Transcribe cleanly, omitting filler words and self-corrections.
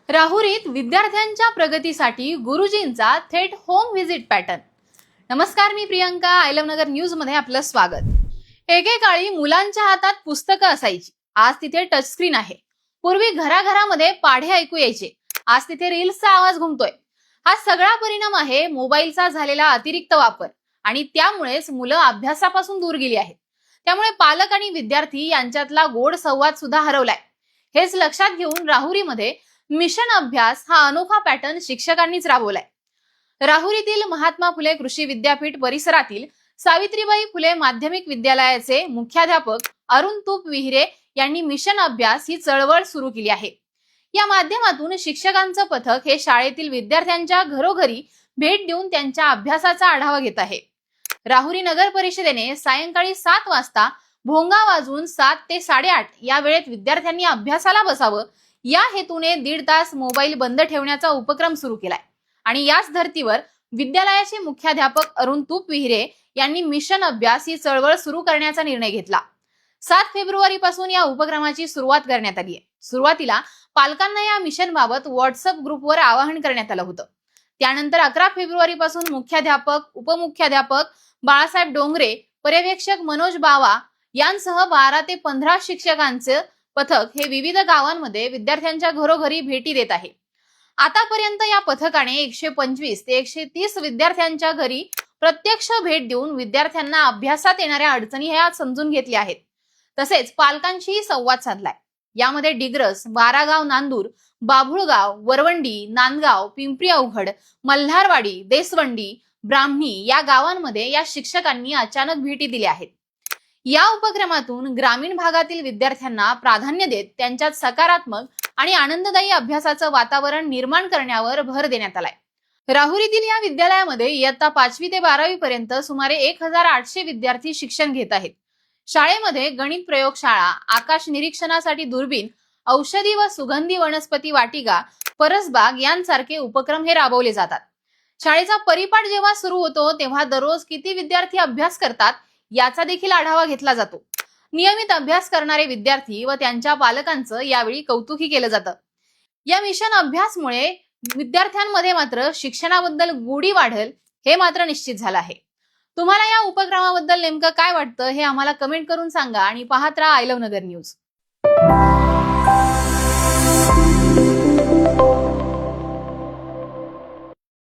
राहुरीत विद्यार्थ्यांच्या प्रगतीसाठी गुरुजींचा थेट होम व्हिजिट पॅटर्न। नमस्कार, मी प्रियंका, आयलमनगर न्यूज मध्ये आपलं स्वागत। एकेकाळी मुलांच्या हातात पुस्तकं असायची, आज तिथे टच स्क्रीन आहे। पूर्वी घराघरामध्ये पाढे ऐकू यायचे, आज तिथे रील्सचा आवाज घुमतोय। हा सगळा परिणाम आहे मोबाईलचा झालेला अतिरिक्त वापर आणि त्यामुळेच मुलं अभ्यासापासून दूर गेली आहेत। त्यामुळे पालक आणि विद्यार्थी यांच्यातला गोड संवाद सुद्धा हरवलाय। हेच लक्षात घेऊन राहुरीमध्ये मिशन अभ्यास हा अनोखा पॅटर्न शिक्षकांनीच राबवलाय। राहुरीतील महात्मा फुले कृषी विद्यापीठ परिसरातील सावित्रीबाई फुले माध्यमिक विद्यालयाचे मुख्याध्यापक अरुण तुप विहिरे यांनी मिशन अभ्यास ही चळवळ सुरू केली आहे। या माध्यमातून शिक्षकांचं पथक हे शाळेतील विद्यार्थ्यांच्या घरोघरी भेट देऊन त्यांच्या अभ्यासाचा आढावा घेत आहे। राहुरी नगर परिषदेने सायंकाळी 7 वाजता भोंगा वाजून 7 ते 8:30 या वेळेत विद्यार्थ्यांनी अभ्यासाला बसावं या हेतूने 1.5 तास मोबाईल बंद ठेवण्याचा उपक्रम सुरू केलाय आणि याच धर्तीवर विद्यालयाचे मुख्याध्यापक अरुण तुप विहिरे यांनी मिशन अभ्यास ही चळवळ सुरू करण्याचा निर्णय घेतला। 7 फेब्रुवारी पासून या उपक्रमाची सुरुवात करण्यात आली आहे। सुरुवातीला पालकांना या मिशन बाबत व्हॉट्सअप ग्रुपवर आवाहन करण्यात आलं होतं। त्यानंतर 11 फेब्रुवारी पासून मुख्याध्यापक, उपमुख्याध्यापक बाळासाहेब डोंगरे, पर्यवेक्षक मनोज बावा यांसह 12 ते 15 शिक्षकांचे पथक हे विविध गावांमध्ये विद्यार्थ्यांच्या घरोघरी भेटी देत आहे। आतापर्यंत या पथकाने 125 ते 130 विद्यार्थ्यांच्या घरी प्रत्यक्ष भेट देऊन विद्यार्थ्यांना अभ्यासात येणाऱ्या अडचणी ह्या समजून घेतल्या आहेत। तसेच पालकांशीही संवाद साधलाय। यामध्ये डिग्रस, बारागाव, नांदूर, बाभुळगाव, वरवंडी, नांदगाव, पिंपरी अवघड, मल्हारवाडी, देसवंडी, ब्राह्मणी या गावांमध्ये या शिक्षकांनी अचानक भेटी दिल्या आहेत। या उपक्रमातून ग्रामीण भागातील विद्यार्थ्यांना प्राधान्य देत त्यांच्यात सकारात्मक आणि आनंददायी अभ्यासाचं वातावरण निर्माण करण्यावर भर देण्यात आलाय। राहुरीतील या विद्यालयामध्ये इयत्ता 5वी ते 12वी पर्यंत सुमारे 1800 विद्यार्थी शिक्षण घेत आहेत। शाळेमध्ये गणित प्रयोगशाळा, आकाश निरीक्षणासाठी दुर्बीण, औषधी व सुगंधी वनस्पती वाटिका, परसबाग यांसारखे उपक्रम हे राबवले जातात। शाळेचा परिपाठ जेव्हा सुरू होतो तेव्हा दररोज किती विद्यार्थी अभ्यास करतात याचा देखील आढावा घेतला जातो। नियमित अभ्यास करणारे विद्यार्थी व त्यांच्या पालकांचं यावेळी कौतुकही केलं जातं। या मिशन अभ्यासमुळे विद्यार्थ्यांमध्ये मात्र शिक्षणाबद्दल गोडी वाढेल हे मात्र निश्चित झालं आहे। तुम्हाला या उपक्रमाबद्दल नेमकं काय वाटतं हे आम्हाला कमेंट करून सांगा आणि पाहत राहा आयलमनगर न्यूज।